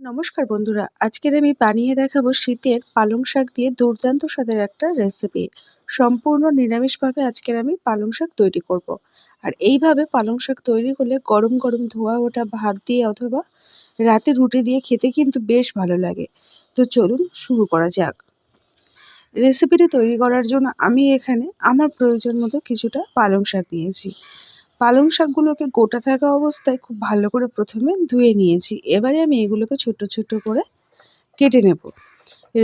নমস্কার বন্ধুরা, আজকের আমি বানিয়ে দেখাবো শীতের পালং শাক দিয়ে দুর্দান্ত স্বাদের একটা রেসিপি। সম্পূর্ণ নিরামিষভাবে আজকের আমি পালং শাক তৈরি করব। আর এইভাবে পালং শাক তৈরি করলে গরম গরম ধোয়া ওঠা ভাত দিয়ে অথবা রাতে রুটি দিয়ে খেতে কিন্তু বেশ ভালো লাগে। তো চলুন শুরু করা যাক। রেসিপিটি তৈরি করার জন্য আমি এখানে আমার প্রয়োজন মতো কিছুটা পালং শাক নিয়েছি। পালং শাকগুলোকে গোটা থাকা অবস্থায় খুব ভালো করে প্রথমে ধুয়ে নিয়েছি। এবারে আমি এগুলোকে ছোট্ট ছোট্ট করে কেটে নেব।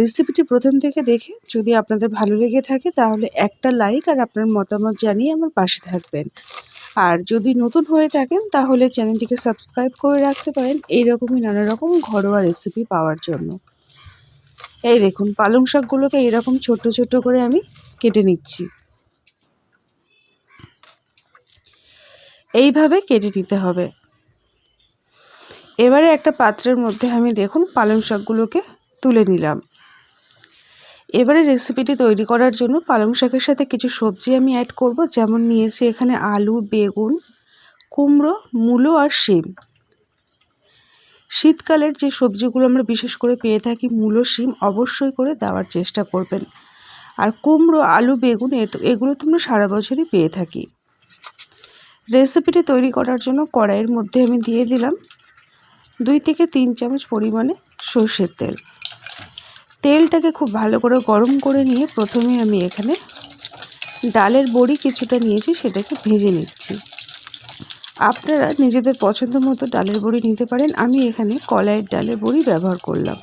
রেসিপিটি প্রথম থেকে দেখে যদি আপনাদের ভালো লেগে থাকে তাহলে একটা লাইক আর আপনার মতামত জানিয়ে আমার পাশে থাকবেন। আর যদি নতুন হয়ে থাকেন তাহলে চ্যানেলটিকে সাবস্ক্রাইব করে রাখতে পারেন এইরকমই নানা রকম ঘরোয়া রেসিপি পাওয়ার জন্য। এই দেখুন পালং শাকগুলোকে এরকম ছোট্ট ছোট্ট করে আমি কেটে নিচ্ছি। এইভাবে কেটে নিতে হবে। এবারে একটা পাত্রের মধ্যে আমি দেখুন পালং শাকগুলোকে তুলে নিলাম। এবারে রেসিপিটি তৈরি করার জন্য পালং শাকের সাথে কিছু সবজি আমি অ্যাড করব, যেমন নিয়েছি এখানে আলু, বেগুন, কুমড়ো, মূলো আর শিম। শীতকালের যে সবজিগুলো আমরা বিশেষ করে পেয়ে থাকি মূলো, শিম অবশ্যই করে দেওয়ার চেষ্টা করবেন। আর কুমড়ো, আলু, বেগুন এগুলো তো আমরা সারা বছরই পেয়ে থাকি। রেসিপিটি তৈরি করার জন্য কড়াইয়ের মধ্যে আমি দিয়ে দিলাম 2 থেকে 3 চামচ পরিমাণে সরষের তেল। তেলটাকে খুব ভালো করে গরম করে নিয়ে প্রথমে আমি এখানে ডালের বড়ি কিছুটা নিয়েছি, সেটাকে ভেজে নিচ্ছি। আপনারা নিজেদের পছন্দ মতো ডালের বড়ি নিতে পারেন। আমি এখানে কলাইয়ের ডালের বড়ি ব্যবহার করলাম।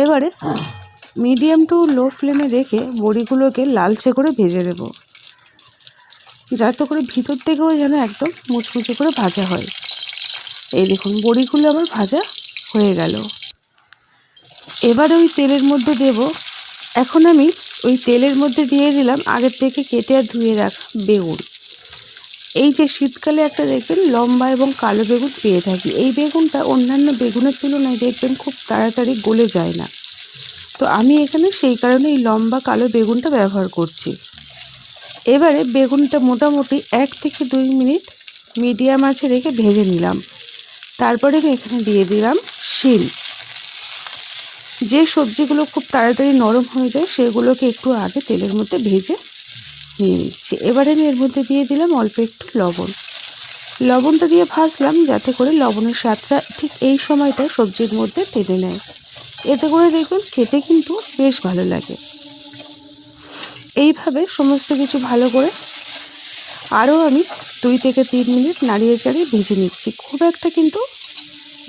এবারে মিডিয়াম টু লো ফ্লেমে রেখে বড়িগুলোকে লালচে করে ভেজে দেব, যাতে করে ভিতর থেকেও যেন একদম মুচমুচে করে ভাজা হয়। এই দেখুন বড়িগুলো আমার ভাজা হয়ে গেল। এবার ওই তেলের মধ্যে দেব, এখন আমি ওই তেলের মধ্যে দিয়ে দিলাম আগের থেকে কেটে আর ধুয়ে রাখা বেগুন। এই যে শীতকালে একটা দেখবেন লম্বা এবং কালো বেগুন পেয়ে থাকি, এই বেগুনটা অন্যান্য বেগুনের তুলনায় দেখবেন খুব তাড়াতাড়ি গলে যায় না। তো আমি এখানে সেই কারণে এই লম্বা কালো বেগুনটা ব্যবহার করছি। এবারে বেগুনটা মোটামুটি 1 থেকে 2 মিনিট মিডিয়াম আঁচে রেখে ভেজে নিলাম। তারপরে আমি এখানে দিয়ে দিলাম শিম। যে সবজিগুলো খুব তাড়াতাড়ি নরম হয়ে যায় সেগুলোকে একটু আগে তেলের মধ্যে ভেজে নিয়ে নিচ্ছি। এবারে আমি এর মধ্যে দিয়ে দিলাম অল্প একটু লবণ। লবণটা দিয়ে ভাজলাম যাতে করে লবণের স্বাদটা ঠিক এই সময়টায় সবজির মধ্যে টেনে নেয়। এতে করে দেখুন খেতে কিন্তু বেশ ভালো লাগে। এইভাবে সমস্ত কিছু ভালো করে আরও আমি 2 থেকে 3 মিনিট নাড়িয়ে চাড়িয়ে ভেজে নিচ্ছি। খুব একটা কিন্তু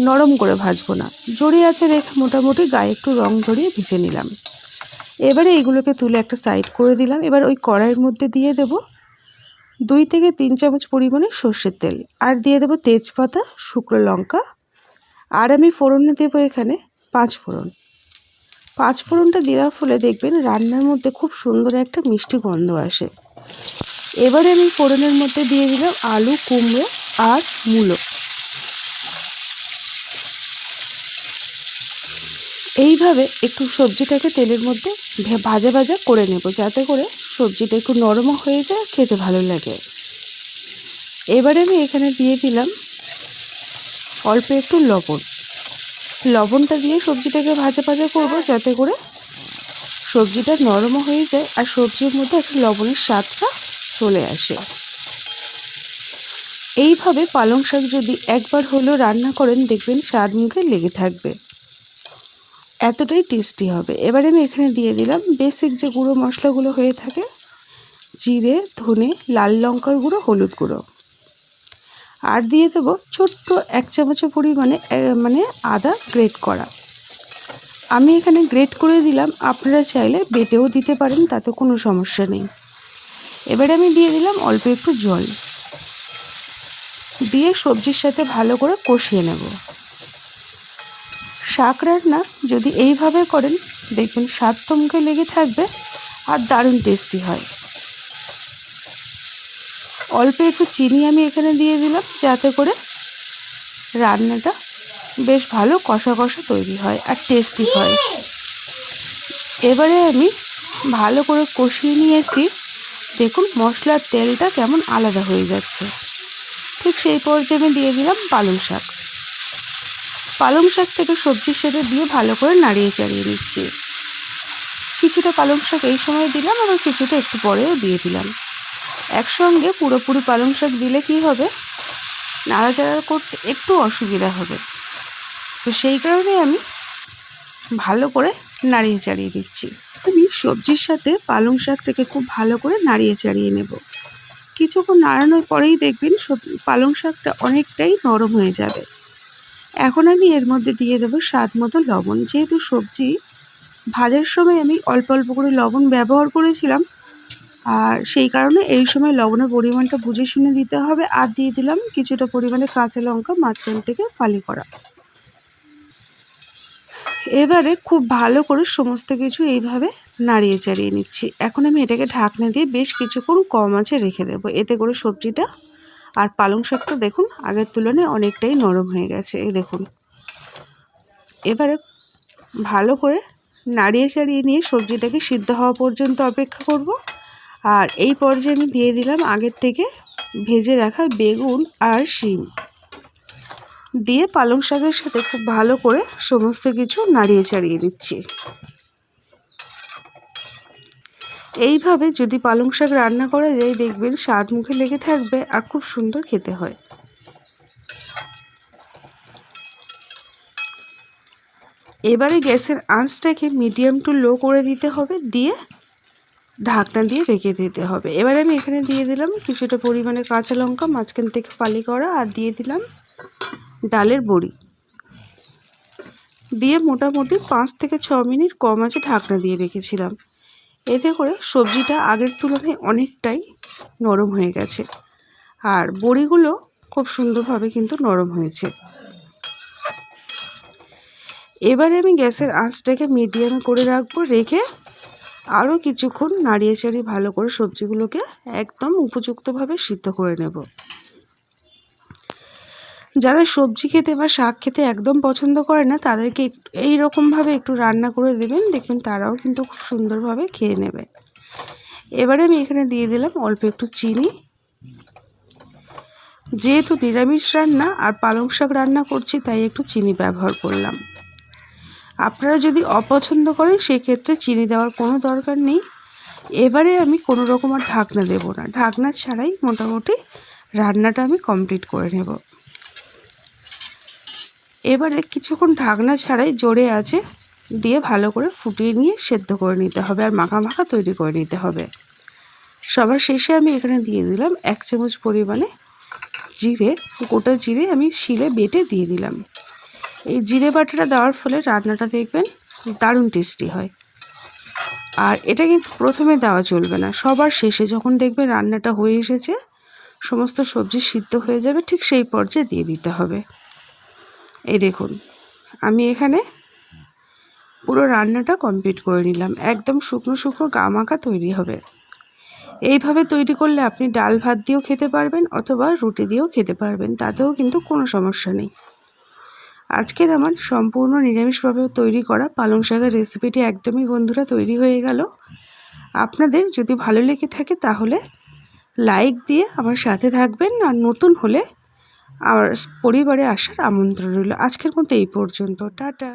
নরম করে ভাজবো না, জড়িয়ে আছে রেখে মোটামুটি গায়ে একটু রং ধরিয়ে ভেজে নিলাম। এবারে এইগুলোকে তুলে একটা সাইড করে দিলাম। এবার ওই কড়াইয়ের মধ্যে দিয়ে দেব 2 থেকে 3 চামচ পরিমাণে সর্ষের তেল, আর দিয়ে দেব তেজপাতা, শুকনো লঙ্কা, আর আমি ফোড়নে দেবো এখানে 5 ফোড়ন। 5 ফোড়নটা দেওয়ার ফলে দেখবেন রান্নার মধ্যে খুব সুন্দর একটা মিষ্টি গন্ধ আসে। এবারে আমি ফোড়নের মধ্যে দিয়ে দিলাম আলু, কুমড়ো আর মূলো। এইভাবে একটু সবজিটাকে তেলের মধ্যে ভাজা ভাজা করে নেব, যাতে করে সবজিটা একটু নরমও হয়ে যায়, খেতে ভালো লাগে। এবারে আমি এখানে দিয়ে দিলাম অল্প একটু লবণ। লবণটা দিয়ে সবজিটাকে ভাজা ভাজা করব, যাতে করে সবজিটা নরমও হয়ে যায় আর সবজির মধ্যে একটা লবণের স্বাদটা চলে আসে। এইভাবে পালং শাক যদি একবার হলেও রান্না করেন দেখবেন স্বাদ মুখে লেগে থাকবে, এতটাই টেস্টি হবে। এবারে আমি এখানে দিয়ে দিলাম বেসিক যে গুঁড়ো মশলাগুলো হয়ে থাকে, জিরে, ধনে, লাল লঙ্কার গুঁড়ো, হলুদ গুঁড়ো, আর দিয়ে দেবো ছোট্ট 1 চামচের পরিমাণে আদা গ্রেট করা। আমি এখানে গ্রেট করে দিলাম, আপনারা চাইলে বেটেও দিতে পারেন, তাতে কোনো সমস্যা নেই। এবারে আমি দিয়ে দিলাম অল্প একটু জল, দিয়ে সবজির সাথে ভালো করে কষিয়ে নেব। শাক রান্না যদি এইভাবে করেন দেখবেন স্বাদ তো মুখে লেগে থাকবে আর দারুণ টেস্টি হয়। অল্প একটু চিনি আমি এখানে দিয়ে দিলাম, যাতে করে রান্নাটা বেশ ভালো কষা কষা তৈরি হয় আর টেস্টি হয়। এবারে আমি ভালো করে কষিয়ে নিয়েছি, দেখুন মশলার তেলটা কেমন আলাদা হয়ে যাচ্ছে। ঠিক সেই পর্যায়ে আমি দিয়ে দিলাম পালং শাক। পালং শাক থেকে সবজির সাথে দিয়ে ভালো করে নাড়িয়ে চাড়িয়ে নিচ্ছি। কিছুটা পালং শাক এই সময় দিলাম, আবার কিছুটা একটু পরেও দিয়ে দিলাম। একসঙ্গে পুরোপুরি পালং শাক দিলে কি হবে, নাড়াচাড়া করতে একটু অসুবিধা হবে। তো সেই কারণে আমি ভালো করে নাড়িয়ে চাড়িয়ে দিচ্ছি। আমি সবজির সাথে পালং শাকটাকে খুব ভালো করে নাড়িয়ে চাড়িয়ে নেব। কিছুক্ষণ নাড়ানোর পরেই দেখবেন পালং শাকটা অনেকটাই নরম হয়ে যাবে। এখন আমি এর মধ্যে দিয়ে দেবো স্বাদ মতো লবণ। যেহেতু সবজি ভাজার সময় আমি অল্প অল্প করে লবণ ব্যবহার করেছিলাম, আর সেই কারণে এই সময় লবণের পরিমাণটা বুঝে শুনে দিতে হবে। আর দিয়ে দিলাম কিছুটা পরিমাণে কাঁচা লঙ্কা মাঝখান থেকে ফালি করা। এবারে খুব ভালো করে সমস্ত কিছু এইভাবে নাড়িয়ে চাড়িয়ে নিচ্ছি। এখন আমি এটাকে ঢাকনা দিয়ে বেশ কিছুক্ষণ কম আঁচে রেখে দেবো। এতে করে সবজিটা আর পালং শাকটা দেখুন আগের তুলনায় অনেকটাই নরম হয়ে গেছে। এই দেখুন, এবারে ভালো করে নাড়িয়ে চাড়িয়ে নিয়ে সবজিটাকে সিদ্ধ হওয়া পর্যন্ত অপেক্ষা করব। আর এই পর্যায়ে আমি দিয়ে দিলাম আগের থেকে ভেজে রাখা বেগুন আর শিম দিয়ে পালং শাকের সাথে খুব ভালো করে সমস্ত কিছু নাড়িয়ে চাড়িয়ে দিচ্ছি। এইভাবে যদি পালং শাক রান্না করা যায় দেখবেন স্বাদ মুখে লেগে থাকবে আর খুব সুন্দর খেতে হয়। এবারে গ্যাসের আঁচটাকে মিডিয়াম টু লো করে দিতে হবে, দিয়ে ঢাকনা দিয়ে রেখে দিতে হবে। এবারে আমি এখানে দিয়ে দিলাম কিছুটা পরিমাণে কাঁচা লঙ্কা মাঝখান থেকে ফালি করা, আর দিয়ে দিলাম ডালের বড়ি দিয়ে মোটামুটি 5 থেকে 6 মিনিট কম আঁচে ঢাকনা দিয়ে রেখেছিলাম। এতে করে সবজিটা আগের তুলনায় অনেকটাই নরম হয়ে গেছে, আর বড়িগুলো খুব সুন্দরভাবে কিন্তু নরম হয়েছে। এবারে আমি গ্যাসের আঁচটাকে মিডিয়ামে করে রাখবো, রেখে আরও কিছুক্ষণ নাড়িয়ে চাড়িয়ে ভালো করে সবজিগুলোকে একদম উপযুক্তভাবে সিদ্ধ করে নেব। যারা সবজি খেতে বা শাক খেতে একদম পছন্দ করে না তাদেরকে এই রকমভাবে একটু রান্না করে দেবেন, দেখবেন তারাও কিন্তু খুব সুন্দরভাবে খেয়ে নেবে। এবারে আমি এখানে দিয়ে দিলাম অল্প একটু চিনি। যেহেতু নিরামিষ রান্না আর পালং শাক রান্না করছি তাই একটু চিনি ব্যবহার করলাম। আপনারা যদি অপছন্দ করেন সেক্ষেত্রে চিনি দেওয়ার কোনো দরকার নেই। এবারে আমি কোনো রকম আর ঢাকনা দেব না, ঢাকনা ছাড়াই মোটামুটি রান্নাটা আমি কমপ্লিট করে নেব। এবারে কিছুক্ষণ ঢাকনা ছাড়াই জোরে আছে দিয়ে ভালো করে ফুটিয়ে নিয়ে সেদ্ধ করে নিতে হবে, আর মাখা মাখা তৈরি করে নিতে হবে। সবার শেষে আমি এখানে দিয়ে দিলাম 1 চামচ পরিমাণে জিরে, গোটা জিরে আমি শিলে বেটে দিয়ে দিলাম। এই জিরে বাটাটা দেওয়ার ফলে রান্নাটা দেখবেন দারুণ টেস্টি হয়। আর এটা কিন্তু প্রথমে দেওয়া চলবে না, সবার শেষে যখন দেখবেন রান্নাটা হয়ে এসেছে সমস্ত সবজি সিদ্ধ হয়ে যাবে ঠিক সেই পর্যায়ে দিয়ে দিতে হবে। এই দেখুন আমি এখানে পুরো রান্নাটা কমপ্লিট করে নিলাম, একদম শুকনো শুকনো গা মাখা তৈরি হবে। এইভাবে তৈরি করলে আপনি ডাল ভাত দিয়েও খেতে পারবেন অথবা রুটি দিয়েও খেতে পারবেন, তাতেও কিন্তু কোনো সমস্যা নেই। আজকের আমার সম্পূর্ণ নিরামিষভাবে তৈরি করা পালং শাকের রেসিপিটি একদমই বন্ধুরা তৈরি হয়ে গেল। আপনাদের যদি ভালো লেগে থাকে তাহলে লাইক দিয়ে আমার সাথে থাকবেন, আর নতুন হলে আমার পরিবারে আসার আমন্ত্রণ রইল। আজকের মতো এই পর্যন্ত, টাটা।